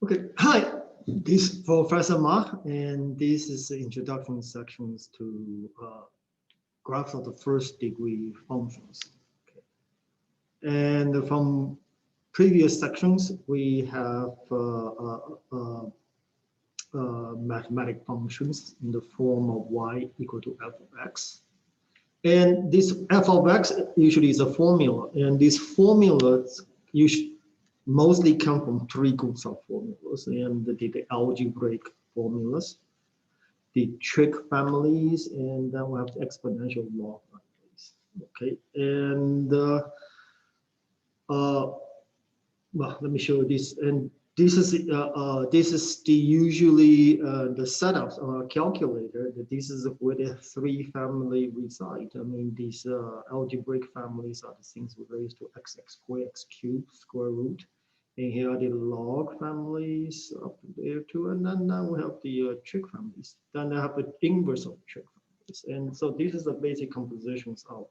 Okay, hi, this is Professor Ma, and this is the introduction sections to graphs of the first degree functions. Okay. And from previous sections, we have mathematic functions in the form of y equal to f of x. And this f of x usually is a formula, and these formulas usually mostly come from three groups of formulas, and the algebraic formulas, the trig families, and then we have the exponential law families. Okay, and well, let me show you this. And this is the usually the setup of a calculator. This is where the three family reside. I mean, these algebraic families are the things related to x squared, x cubed, square root. And here are the log families up there too. And then now we have the trig families. Then I have the inverse of trig families. And so this is the basic compositions of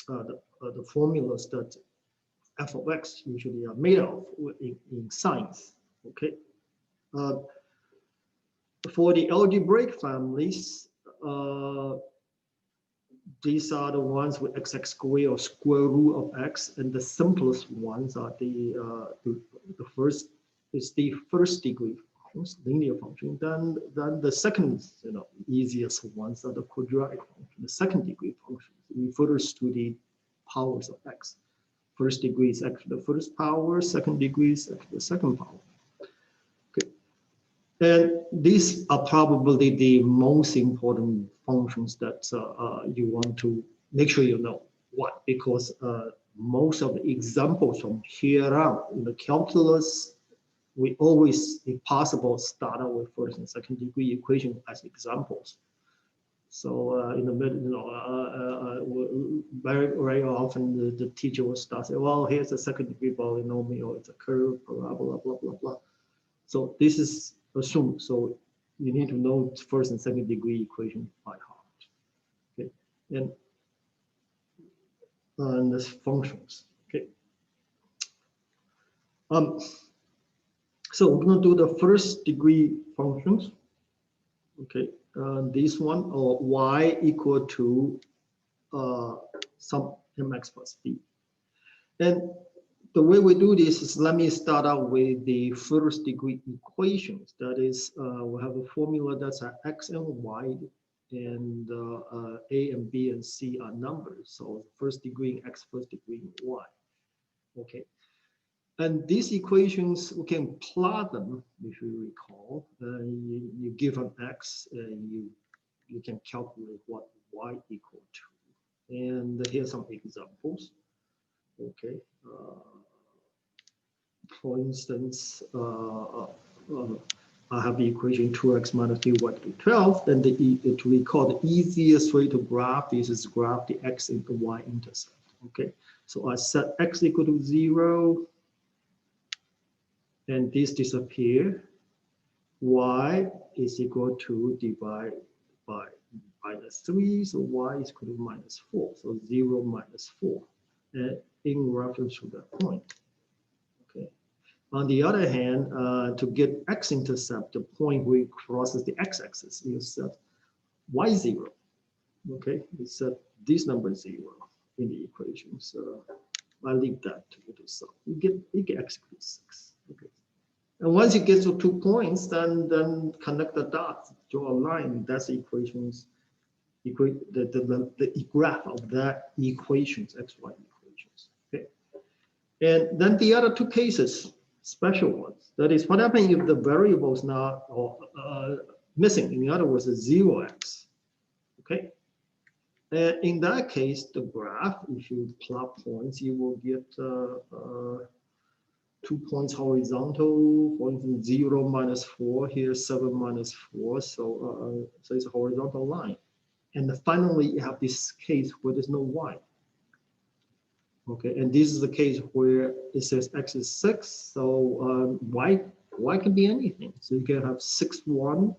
the formulas that f of x usually are made of in science. Okay. For the algebraic families, these are the ones with x squared or square root of x, and the simplest ones are the first is the first degree functions, linear function. Then the second, easiest ones are the quadratic function, the second degree functions. It refers to the powers of x. First degree is actually the first power, second degree is actually the second power. Okay. And these are probably the most important functions that you want to make sure you know. Why? Because most of the examples from here on in the calculus, we always, if possible, start out with first and second degree equations as examples. So in the middle, very often the teacher will start saying, well, here's a second degree polynomial, it's a curve, parabola, blah, blah, blah. So this is assumed. So you need to know first and second degree equation by heart. Okay, and this functions. Okay. So we're going to do the first degree functions. Okay, this one, or y equal to some mx plus b. And the way we do this is, let me start out with the first degree equations. That is, we have a formula that's x and y, and a and b and c are numbers. So first degree in x, first degree in y. Okay. And these equations, we can plot them, if you recall. You give an x, and you can calculate what y equal to. And here's some examples. Okay. For instance, I have the equation 2x minus 3y to 12. Then to recall, the easiest way to graph this is graph the x and the y intercept. Okay. So I set x equal to 0. And this disappear. Y is equal to divide by -3, so y is equal to -4, so 0 minus 4, in reference to that point. Okay. On the other hand, to get x-intercept, the point where it crosses the x-axis, you set y0. Okay, you set this number 0 in the equation. So I leave that to you to solve. You get x equals 6. Okay. And once you get to 2 points, then connect the dots, draw a line. That's the equations, the graph of that equations, xy equations. Okay. And then the other 2 cases, special ones. That is, what happens if the variable is not missing? In other words, 0x. Okay. And in that case, the graph, if you plot points, you will get 2 points horizontal, for instance, 0 minus 4, here 7 minus 4, so it's a horizontal line. And finally, you have this case where there's no y. Okay, and this is the case where it says x is 6, so y can be anything. So you can have 6, 1,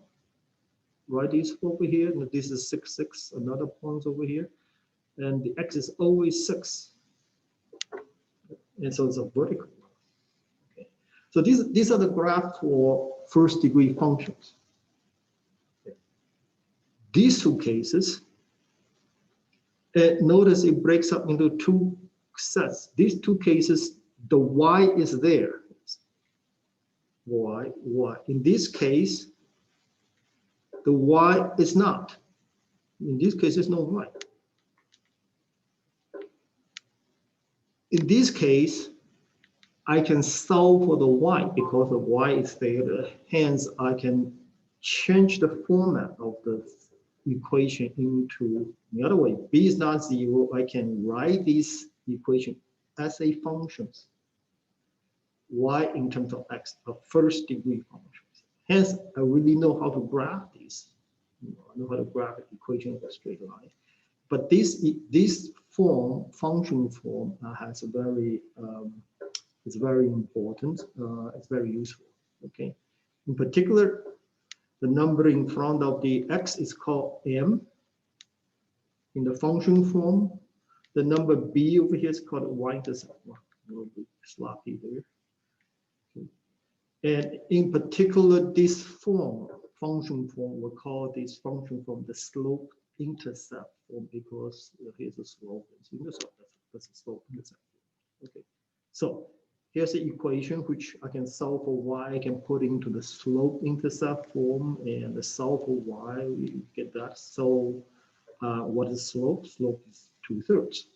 right, this over here, and this is 6, 6, another point over here, and the x is always 6. And so it's a vertical. So these are the graphs for first degree functions. These two cases, notice it breaks up into two sets. These two cases, the y is there. Y. In this case, the y is not. In this case, there's no y. In this case, I can solve for the y because the y is there. Hence, I can change the format of the equation into the other way. B is not 0. I can write this equation as a functions. Y in terms of x, a first degree functions. Hence, I really know how to graph this. I know how to graph the equation of a straight line. But this form, function form, has a very it's very important. It's very useful. Okay. In particular, the number in front of the x is called m. In the function form, the number b over here is called y-intercept. A little bit sloppy there. Okay. And in particular, this form, function form, we'll call this function form the slope-intercept form because here's a slope. That's a slope-intercept. Okay. So here's the equation which I can solve for y. I can put into the slope-intercept form, and the solve for y, we get that. So what is slope? Slope is 2/3.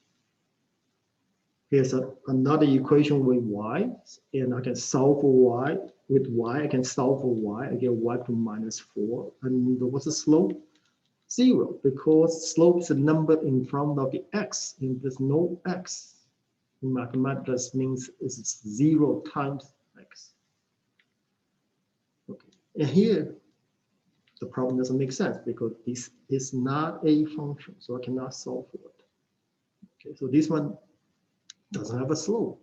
Here's another equation with y, and I can solve for y. With y, I can solve for y. I get y to -4. And what's the slope? 0, because slope is a number in front of the x, and there's no x. In mathematics, means it's 0 times x. Okay, and here the problem doesn't make sense because this is not a function, so I cannot solve for it. Okay, so this one doesn't have a slope.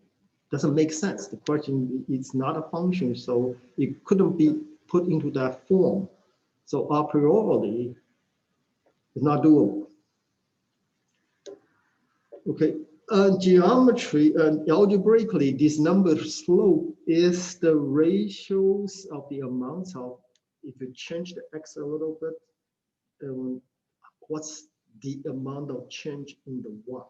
Doesn't make sense. The question is not a function, so it couldn't be put into that form. So a priori, it's not doable. Okay. Geometry and algebraically, this number slope is the ratios of the amounts of, if you change the x a little bit, what's the amount of change in the y?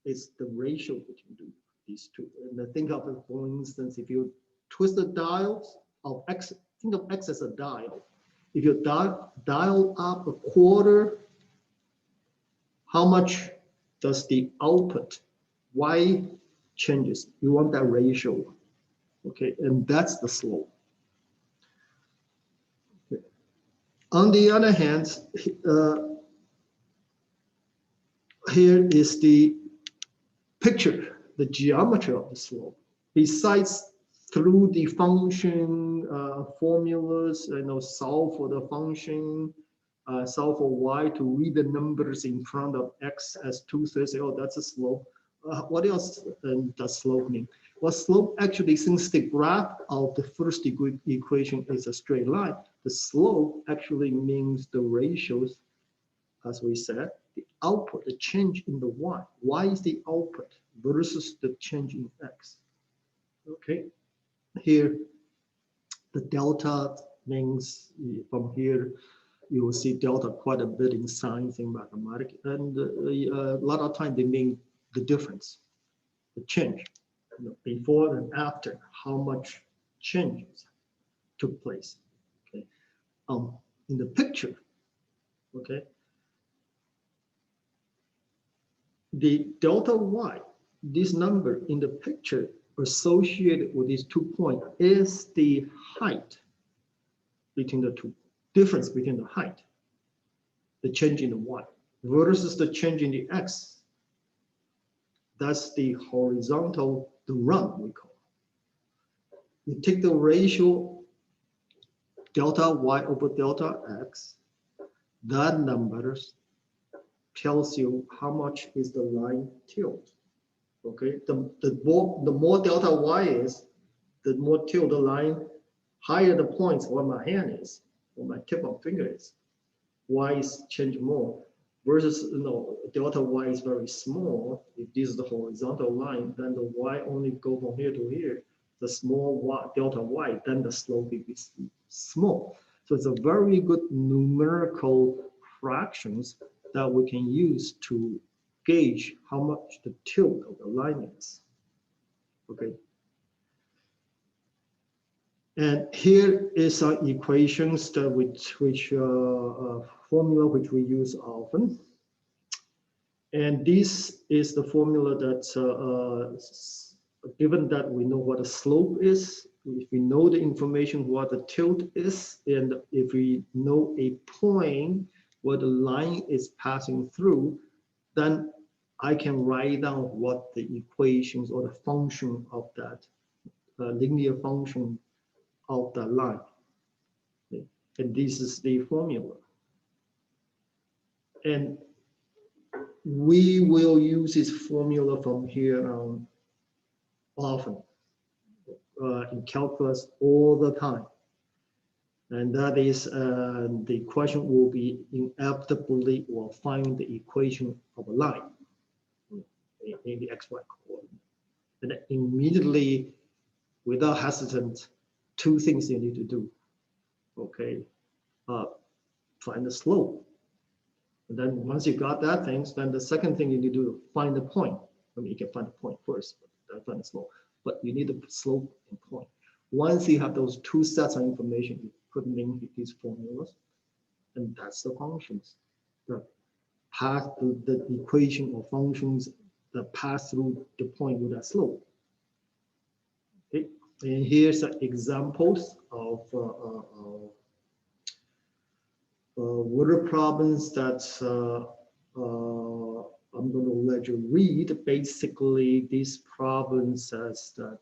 It's the ratio between these two. And think of it, for instance, if you twist the dials of x, think of x as a dial. If you dial up a quarter, how much does the output y changes? You want that ratio, okay, and that's the slope. Okay. On the other hand, here is the picture, the geometry of the slope. Besides through the function formulas, solve for the function, solve for y to read the numbers in front of x as 2/3. Oh, that's a slope. What else does slope mean? Well, slope actually, since the graph of the first degree equation is a straight line, the slope actually means the ratios, as we said, the output, the change in the y. Y is the output versus the change in x. Okay, here the delta means from here you will see delta quite a bit in science and mathematics, and a lot of time they mean the difference, the change, before and after, how much changes took place. Okay, in the picture, okay, the delta y, this number in the picture associated with these 2 points is the height between the two, difference between the height, the change in the y, versus the change in the x. That's the horizontal, the run we call. You take the ratio delta y over delta x, that number tells you how much is the line tilt. Okay, the more delta y is, the more tilt the line, higher the points where my hand is, where my tip of finger is. Y is change more. Versus, delta y is very small. If this is the horizontal line, then the y only go from here to here. the small y, delta y, then the slope will be small. So it's a very good numerical fractions that we can use to gauge how much the tilt of the line is. Okay. And here is some equations that which formula which we use often. And this is the formula that, given that we know what the slope is, if we know the information what the tilt is, and if we know a point where the line is passing through, then I can write down what the equations or the function of that linear function of the line. Okay. And this is the formula. And we will use this formula from here on often in calculus all the time. And that is the question will be inevitably will find the equation of a line in the xy coordinate. And immediately, without hesitant, two things you need to do. Okay, find the slope. And then once you got that things, then the second thing you need to do, find the point. I mean, you can find the point first, but find the slope. But you need the slope and point. Once you have those two sets of information, you put them in these formulas, and that's the functions. The path to the equation or functions that pass through the point with that slope. Okay, and here's examples of water problems that I'm going to let you read. Basically, this problem says that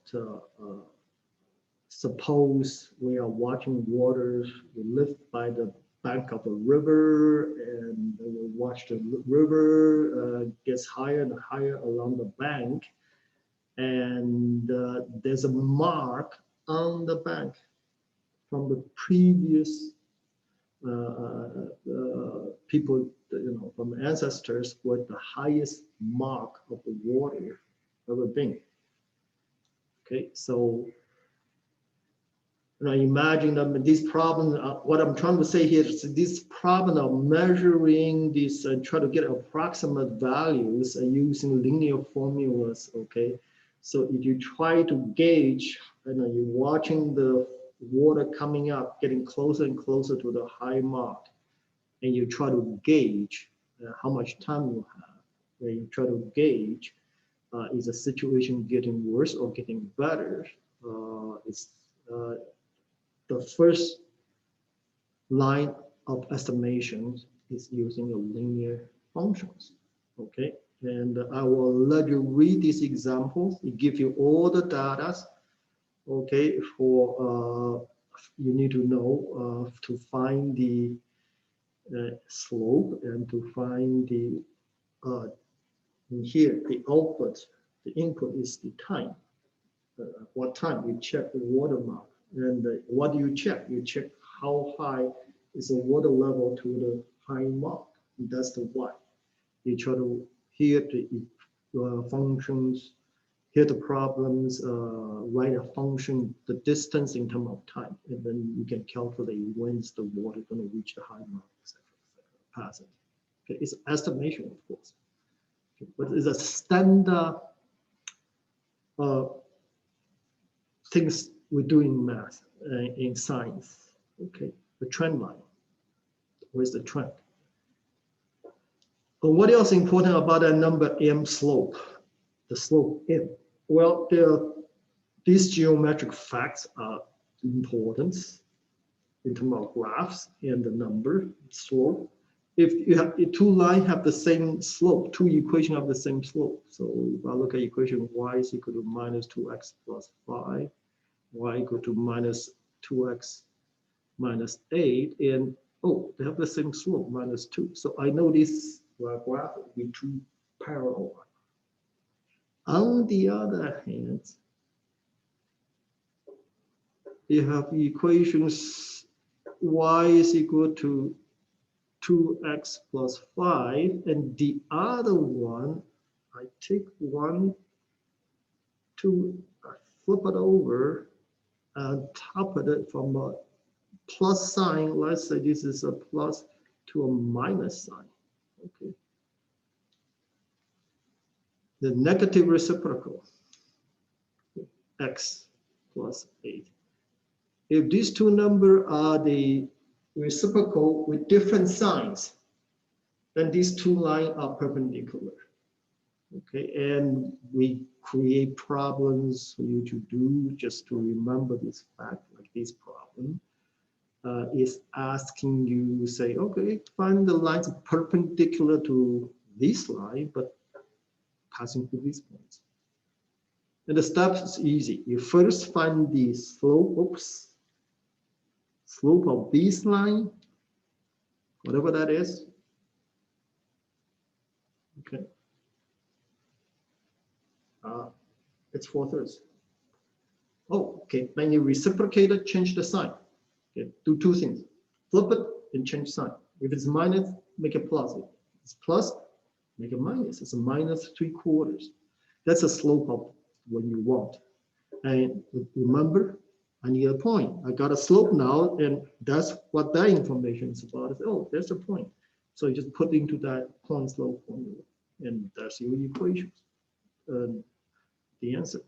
suppose we are watching water, we live by the bank of a river, and we watch the river gets higher and higher along the bank, and there's a mark on the bank from the previous people, from ancestors, were the highest mark of the water ever been. Okay, so imagine that this problem, what I'm trying to say here is this problem of measuring this and try to get approximate values using linear formulas. Okay, so if you try to gauge, you're watching the water coming up, getting closer and closer to the high mark, and you try to gauge how much time you have, and you try to gauge is the situation getting worse or getting better. The first line of estimation is using a linear functions. Okay, and I will let you read these examples. It gives you all the data. Okay, for you need to know to find the slope and to find the here the output, the input is the time. What time you check the water mark, and what do you check? You check how high is the water level to the high mark. And that's the y. You try to hear the functions. Here the problems, write a function, the distance in terms of time, and then you can calculate when's the water going to reach the high mark, etc. Pass it. Okay, it's estimation, of course, okay, but it's a standard things we do in math, in science. Okay, the trend line. Where's the trend? But what else important about that number m slope? The slope m. Well, these geometric facts are important in terms of graphs and the number slope. If you have two lines have the same slope, two equations have the same slope. So if I look at equation y is equal to minus 2x plus 5, y equal to minus 2x minus 8, and oh, they have the same slope, minus 2. So I know this graph will be two parallel lines. On the other hand, you have equations y is equal to 2x plus 5, and the other one, I take 1, 2, flip it over and top it from a plus sign. Let's say this is a plus to a minus sign. Okay. The negative reciprocal, x plus 8. If these two numbers are the reciprocal with different signs, then these two lines are perpendicular. Okay, and we create problems for you to do just to remember this fact, like this problem is asking you, say, okay, find the lines perpendicular to this line, but passing through these points. And the step is easy. You first find the slope, slope of this line, whatever that is. Okay. It's 4/3. Oh, okay. Then you reciprocate it, change the sign. Okay. Do two things. Flip it and change sign. If it's minus, make it plus. If it's plus, make it minus. It's a -3/4. That's a slope of what you want. And remember, I need a point. I got a slope now, and that's what that information is about. Oh, there's a point. So you just put into that point slope formula, and that's your equations. The answer.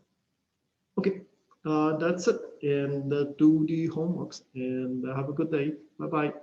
Okay, that's it. And do the homeworks, and have a good day. Bye-bye.